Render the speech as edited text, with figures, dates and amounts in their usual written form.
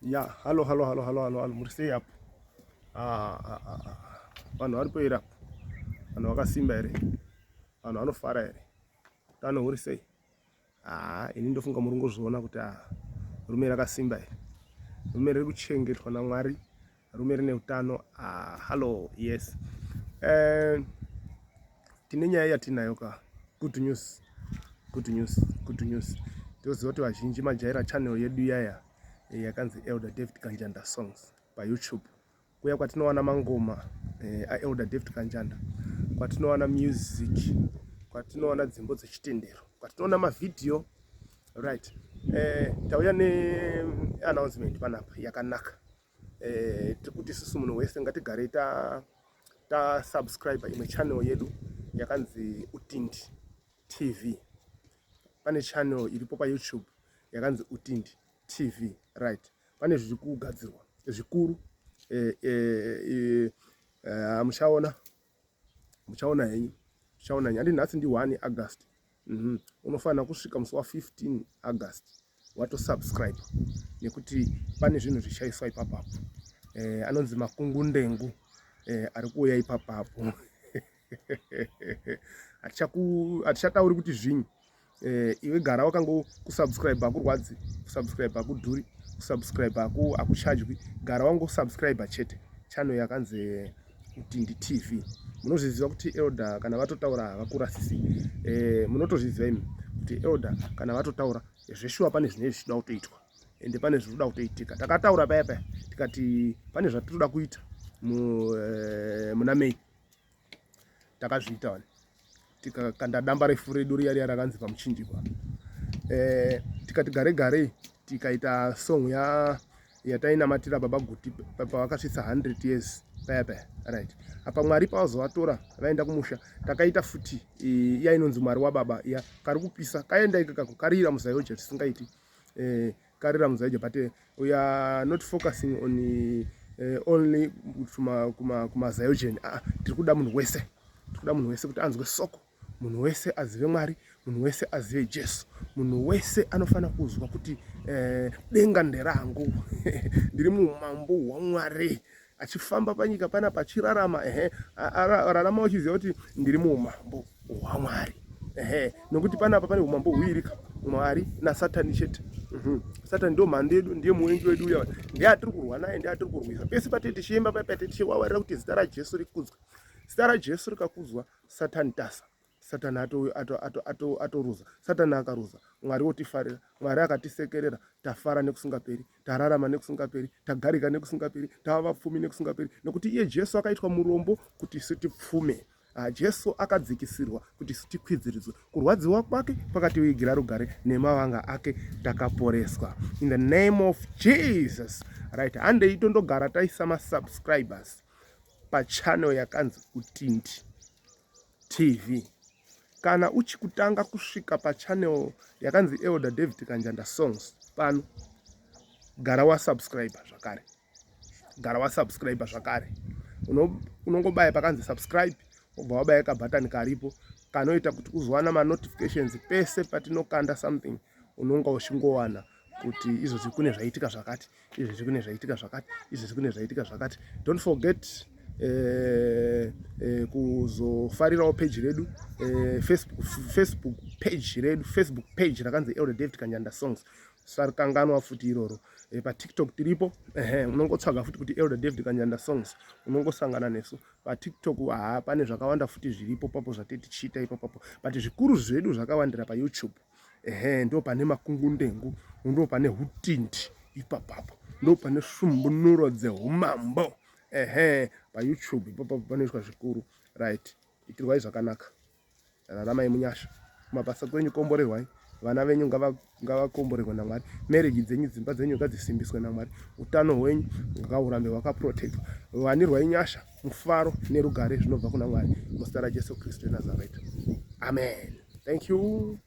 Yeah, hello. Muri sei hapo? Vanhu vari poera apo. Vanhu vakasimba here? Vanhu vanofara here? Utano huri sei? Ini ndofunga muri kungozviona kuti rume rakasimba here. Rume riri kuchengetwa naMwari. Rume rine utano. Hello, yes. Tine nyaya yatinayo ka. Good news. Toziva kuti vazhinji majaira channel yedu yaya yakanzi Elder David Kanjanda Songs paYouTube. Kuya kwatinowana mangoma Elder David Kanjanda, kwatinowana music, kwatinowana dzimbo dzechitendero, kwatinowana mavideo, right. Tauya neannouncement panapa yakanaka. Tikuti isusu munhu wese ngatigare ta subscribe imwe channel yedu yakanzi Utindi TV. Pane channel iripo paYouTube yakanzi Utindi TV, right. Pane zviri kugadzirwa zvikuru. Muchaona henyu, handi nhasi ndi 1 August. Unofanira kusvika musi wa 15 August watosubscribe, nekuti pane zvinhu zvichaiswa ipapapo. Anonzi makungundengu ari kuuya ipapapo. Hatichatauri kuti zvinyi. Iwe gara wakango kusubscribe hakurwadzi, kusubscribe hakudhuri, kusubscribe hakuchajwi. Gara wango subscribe chete. Channel yakanzi Utindi TV. Munozviziva kuti Elder kana vatotaura havakurasisi. Munotozviziva imi kuti Elder kana vatotaura zveshuwa pane zvinenge zvichida kutoitwa, ende pane zviri kuda kutoitika. Takataura paya tikati pane zvatinoda kuita muna Mei. Takazviita wani. Tikakanda damba refu redu riya rakanzi pamuchinjikwa. Tikati gare tikaita song yatainamatira baba Guti pavakasvitsa 100 years paya, right. Apa Mwari pavazovatora vaenda kumusha, takaita futi iya inonzi Mwari wababa iya kari kupisa, kaenda ikako karira muzayoja tisingaiti. Karira muzayoja, but we are not focusing on only kumazayojen. Tiri kuda munhu wese, kuti anzwe soko, munhu wese azive Mwari, munhu wese azive Jesu, munhu wese anofana kuzwa kuti denga nderangu. Ndiri muumambo hwaMwari, achifamba panyika pana pachirarama, rarama uchiziva kuti ndiri muumambo hwaMwari. Nokuti panapa pane umambo huviri, Mwari naSatani chete. Satani ndo mhando yedu, ndiye muvengi wedu uya, ndiye atiri kurwa naye, ndiye atiri kurwisa. Pese patete tichiemba paya tichiwawarira kuti zita raJesu rikudzwe. Zita raJesu rikakuzwa, Satani tasa. Satani atoruza. Satani akaruza, Mwari otifarira. Mwari akatisekerera, tafara nekusingaperi, tararama nekusingaperi, tagarika nekusingaperi, tava vapfumi nekusingaperi. Nokuti iye Jesu akaitwa murombo kuti isu tipfume. Jesu akadzikisirwa kuti isu tikwidziridzwe. Kurwadziwa kwake pakativigira rugare, nemavanga ake takaporeswa. In the name of Jesus, right. Handei tondogara taisa masubscribers pachannel yakanzi Utindi TV. Kana uchikutanga kusvika pachannel yakanzi Elder David Kanjanda Songs pano, gara wasubscribe zvakare. Unongobaya pakanzi subscribe, wobva wabaya kabhatani karipo kanoita kuti uzowana manotifications pese patinokanda something. Unonga uchingowana kuti izvozvi kune zvaitika zvakati, izvozvi kune zvaitika zvakati, izvozvi kune zvaitika zvakati. Don't forget kuzofarirawo page redu, Facebook page rakanzi Elder David Kanjanda Songs. Sarikanganwa futi iroro. PaTikTok tiripo, unongotsvaga futi kuti Elder David Kanjanda Songs, unongosangana nesu paTikTok. Pane zvakawanda futi zviripo papo zvatetichiita ipapo, but zvikuru zvedu zvakawandira paYouTube. Ndo pane makungundengu, ndo pane Utindi ipapapo, ndo pane shumbunuro dzeumambo. PaYouTube ipapo panoiswa zvikuru, right. Itirwai zvakanaka, raramai munyasha, mabasa kwenyu komborerwai, vana venyu ngavakomborerwe naMwari, marriage dzenyu, dzimba dzenyu ngadzisimbiswe naMwari, utano hwenyu ngaurambe hwakaprotectwa, wanirwai nyasha, mufaro nerugare zvinobva kuna Mwari, muzita raJesu Kristu weNazareta. Amen. Thank you.